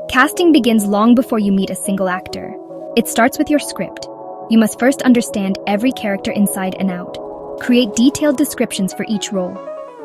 Casting begins long before you meet a single actor. It starts with your script. You must first understand every character inside and out. Create detailed descriptions for each role.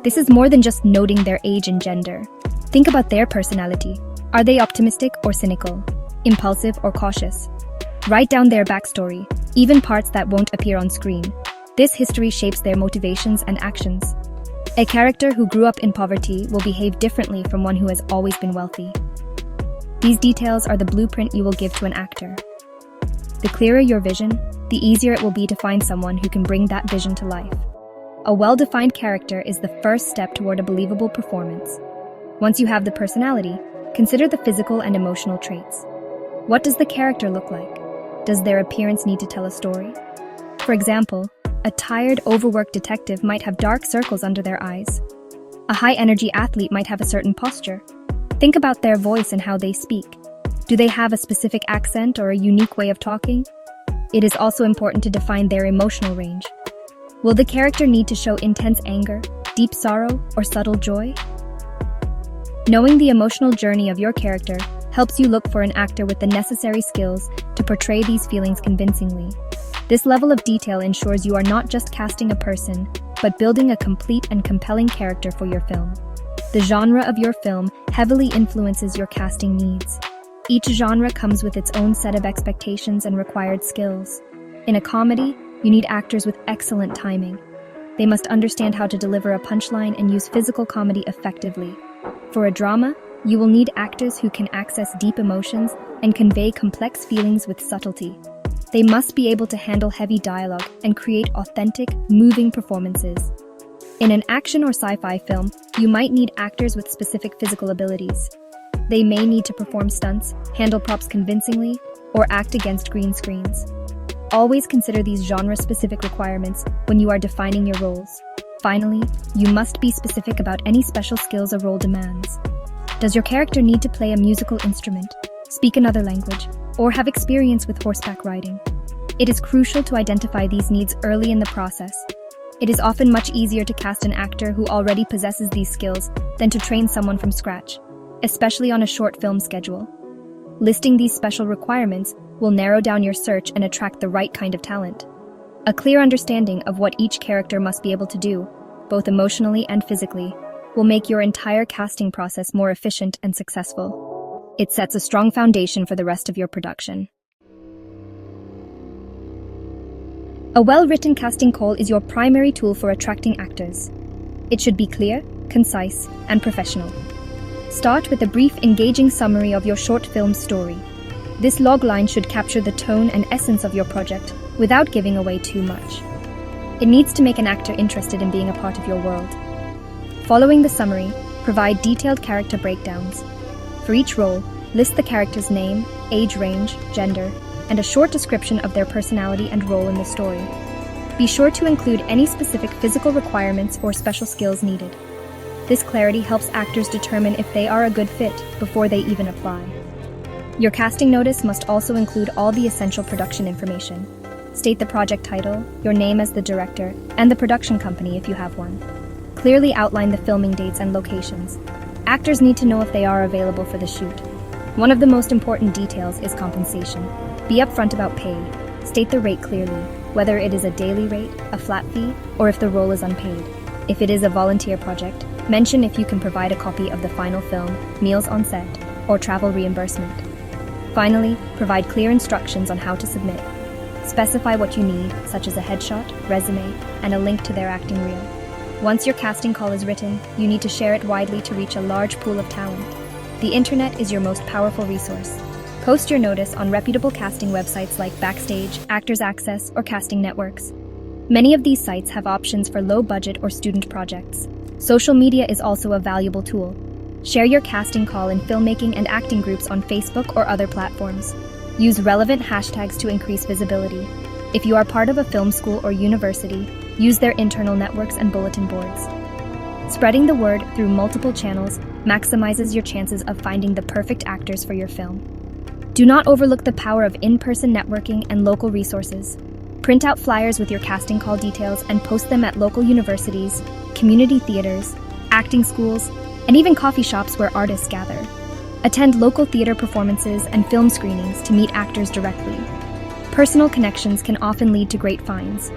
This is more than just noting their age and gender. Think about their personality. Are they optimistic or cynical? Impulsive or cautious? Write down their backstory, even parts that won't appear on screen. This history shapes their motivations and actions. A character who grew up in poverty will behave differently from one who has always been wealthy. These details are the blueprint you will give to an actor. The clearer your vision, the easier it will be to find someone who can bring that vision to life. A well-defined character is the first step toward a believable performance. Once you have the personality, consider the physical and emotional traits. What does the character look like? Does their appearance need to tell a story? For example, a tired, overworked detective might have dark circles under their eyes. A high-energy athlete might have a certain posture. Think about their voice and how they speak. Do they have a specific accent or a unique way of talking? It is also important to define their emotional range. Will the character need to show intense anger, deep sorrow, or subtle joy? Knowing the emotional journey of your character helps you look for an actor with the necessary skills to portray these feelings convincingly. This level of detail ensures you are not just casting a person, but building a complete and compelling character for your film. The genre of your film heavily influences your casting needs. Each genre comes with its own set of expectations and required skills. In a comedy, you need actors with excellent timing. They must understand how to deliver a punchline and use physical comedy effectively. For a drama, you will need actors who can access deep emotions and convey complex feelings with subtlety. They must be able to handle heavy dialogue and create authentic, moving performances. In an action or sci-fi film, you might need actors with specific physical abilities. They may need to perform stunts, handle props convincingly, or act against green screens. Always consider these genre-specific requirements when you are defining your roles. Finally, you must be specific about any special skills a role demands. Does your character need to play a musical instrument, speak another language, or have experience with horseback riding? It is crucial to identify these needs early in the process. It is often much easier to cast an actor who already possesses these skills than to train someone from scratch, especially on a short film schedule. Listing these special requirements will narrow down your search and attract the right kind of talent. A clear understanding of what each character must be able to do, both emotionally and physically, will make your entire casting process more efficient and successful. It sets a strong foundation for the rest of your production. A well-written casting call is your primary tool for attracting actors. It should be clear, concise, and professional. Start with a brief, engaging summary of your short film story. This logline should capture the tone and essence of your project without giving away too much. It needs to make an actor interested in being a part of your world. Following the summary, provide detailed character breakdowns. For each role, list the character's name, age range, gender, and a short description of their personality and role in the story. Be sure to include any specific physical requirements or special skills needed. This clarity helps actors determine if they are a good fit before they even apply. Your casting notice must also include all the essential production information. State the project title, your name as the director, and the production company if you have one. Clearly outline the filming dates and locations. Actors need to know if they are available for the shoot. One of the most important details is compensation. Be upfront about pay. State the rate clearly, whether it is a daily rate, a flat fee, or if the role is unpaid. If it is a volunteer project, mention if you can provide a copy of the final film, meals on set, or travel reimbursement. Finally, provide clear instructions on how to submit. Specify what you need, such as a headshot, resume, and a link to their acting reel. Once your casting call is written, you need to share it widely to reach a large pool of talent. The internet is your most powerful resource. Post your notice on reputable casting websites like Backstage, Actors Access, or Casting Networks. Many of these sites have options for low-budget or student projects. Social media is also a valuable tool. Share your casting call in filmmaking and acting groups on Facebook or other platforms. Use relevant hashtags to increase visibility. If you are part of a film school or university, use their internal networks and bulletin boards. Spreading the word through multiple channels maximizes your chances of finding the perfect actors for your film. Do not overlook the power of in-person networking and local resources. Print out flyers with your casting call details and post them at local universities, community theaters, acting schools, and even coffee shops where artists gather. Attend local theater performances and film screenings to meet actors directly. Personal connections can often lead to great finds.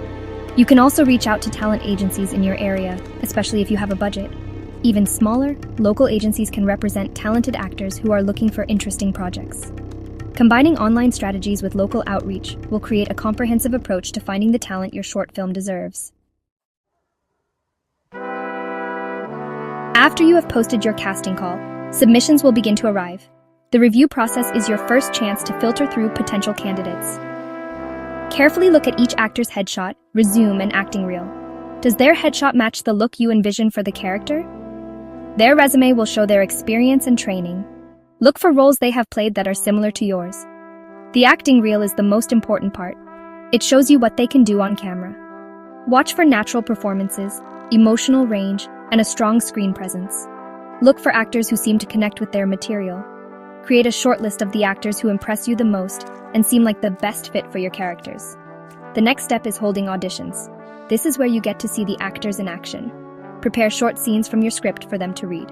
You can also reach out to talent agencies in your area, especially if you have a budget. Even smaller, local agencies can represent talented actors who are looking for interesting projects. Combining online strategies with local outreach will create a comprehensive approach to finding the talent your short film deserves. After you have posted your casting call, submissions will begin to arrive. The review process is your first chance to filter through potential candidates. Carefully look at each actor's headshot, resume, and acting reel. Does their headshot match the look you envision for the character? Their resume will show their experience and training. Look for roles they have played that are similar to yours. The acting reel is the most important part. It shows you what they can do on camera. Watch for natural performances, emotional range, and a strong screen presence. Look for actors who seem to connect with their material. Create a short list of the actors who impress you the most and seem like the best fit for your characters. The next step is holding auditions. This is where you get to see the actors in action. Prepare short scenes from your script for them to read.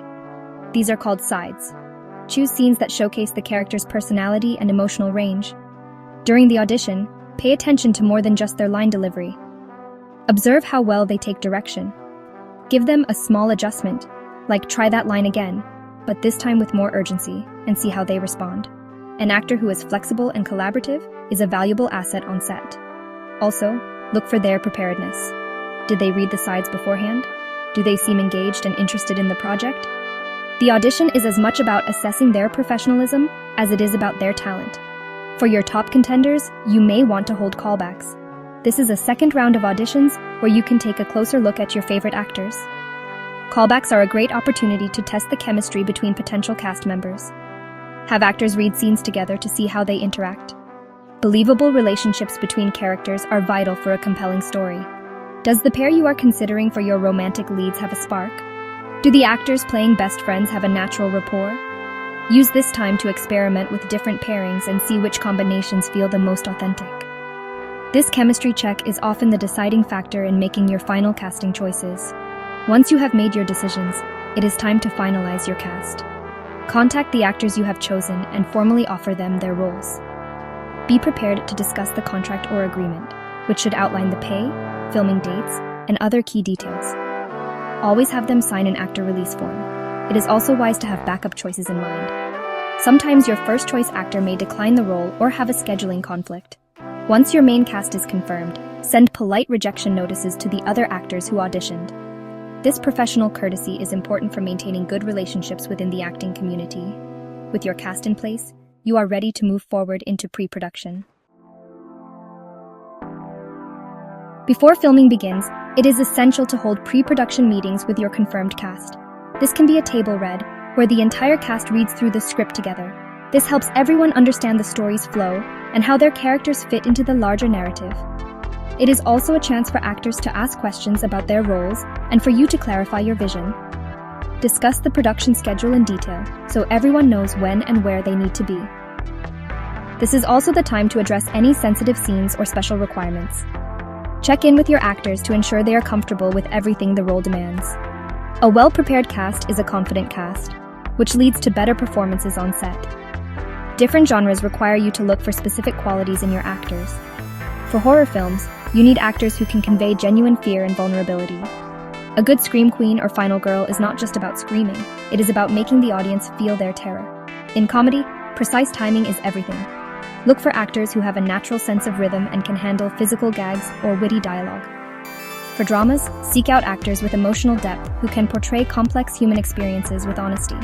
These are called sides. Choose scenes that showcase the character's personality and emotional range. During the audition, pay attention to more than just their line delivery. Observe how well they take direction. Give them a small adjustment, like try that line again, but this time with more urgency, and see how they respond. An actor who is flexible and collaborative is a valuable asset on set. Also, look for their preparedness. Did they read the sides beforehand? Do they seem engaged and interested in the project? The audition is as much about assessing their professionalism as it is about their talent. For your top contenders, you may want to hold callbacks. This is a second round of auditions where you can take a closer look at your favorite actors. Callbacks are a great opportunity to test the chemistry between potential cast members. Have actors read scenes together to see how they interact. Believable relationships between characters are vital for a compelling story. Does the pair you are considering for your romantic leads have a spark? Do the actors playing best friends have a natural rapport? Use this time to experiment with different pairings and see which combinations feel the most authentic. This chemistry check is often the deciding factor in making your final casting choices. Once you have made your decisions, it is time to finalize your cast. Contact the actors you have chosen and formally offer them their roles. Be prepared to discuss the contract or agreement, which should outline the pay, filming dates, and other key details. Always have them sign an actor release form. It is also wise to have backup choices in mind. Sometimes your first choice actor may decline the role or have a scheduling conflict. Once your main cast is confirmed, send polite rejection notices to the other actors who auditioned. This professional courtesy is important for maintaining good relationships within the acting community. With your cast in place, you are ready to move forward into pre-production. Before filming begins, it is essential to hold pre-production meetings with your confirmed cast. This can be a table read, where the entire cast reads through the script together. This helps everyone understand the story's flow and how their characters fit into the larger narrative. It is also a chance for actors to ask questions about their roles and for you to clarify your vision. Discuss the production schedule in detail so everyone knows when and where they need to be. This is also the time to address any sensitive scenes or special requirements. Check in with your actors to ensure they are comfortable with everything the role demands. A well-prepared cast is a confident cast, which leads to better performances on set. Different genres require you to look for specific qualities in your actors. For horror films, you need actors who can convey genuine fear and vulnerability. A good scream queen or final girl is not just about screaming, it is about making the audience feel their terror. In comedy, precise timing is everything. Look for actors who have a natural sense of rhythm and can handle physical gags or witty dialogue. For dramas, seek out actors with emotional depth who can portray complex human experiences with honesty.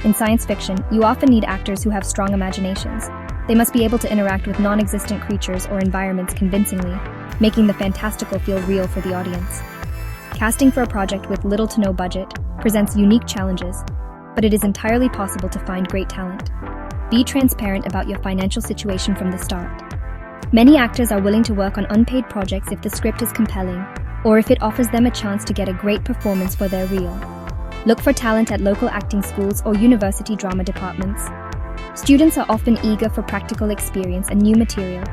In science fiction, you often need actors who have strong imaginations. They must be able to interact with non-existent creatures or environments convincingly, making the fantastical feel real for the audience. Casting for a project with little to no budget presents unique challenges, but it is entirely possible to find great talent. Be transparent about your financial situation from the start. Many actors are willing to work on unpaid projects if the script is compelling, or if it offers them a chance to get a great performance for their reel. Look for talent at local acting schools or university drama departments. Students are often eager for practical experience and new material.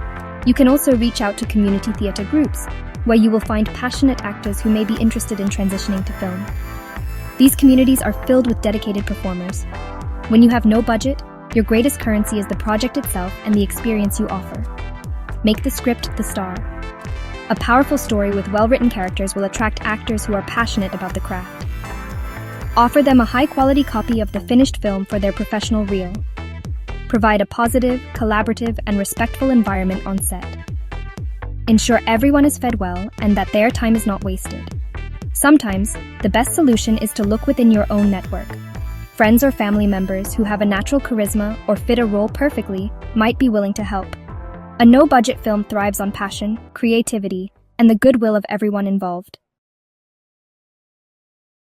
You can also reach out to community theater groups, where you will find passionate actors who may be interested in transitioning to film. These communities are filled with dedicated performers. When you have no budget, your greatest currency is the project itself and the experience you offer. Make the script the star. A powerful story with well-written characters will attract actors who are passionate about the craft. Offer them a high-quality copy of the finished film for their professional reel. Provide a positive, collaborative, and respectful environment on set. Ensure everyone is fed well and that their time is not wasted. Sometimes, the best solution is to look within your own network. Friends or family members who have a natural charisma or fit a role perfectly might be willing to help. A no-budget film thrives on passion, creativity, and the goodwill of everyone involved.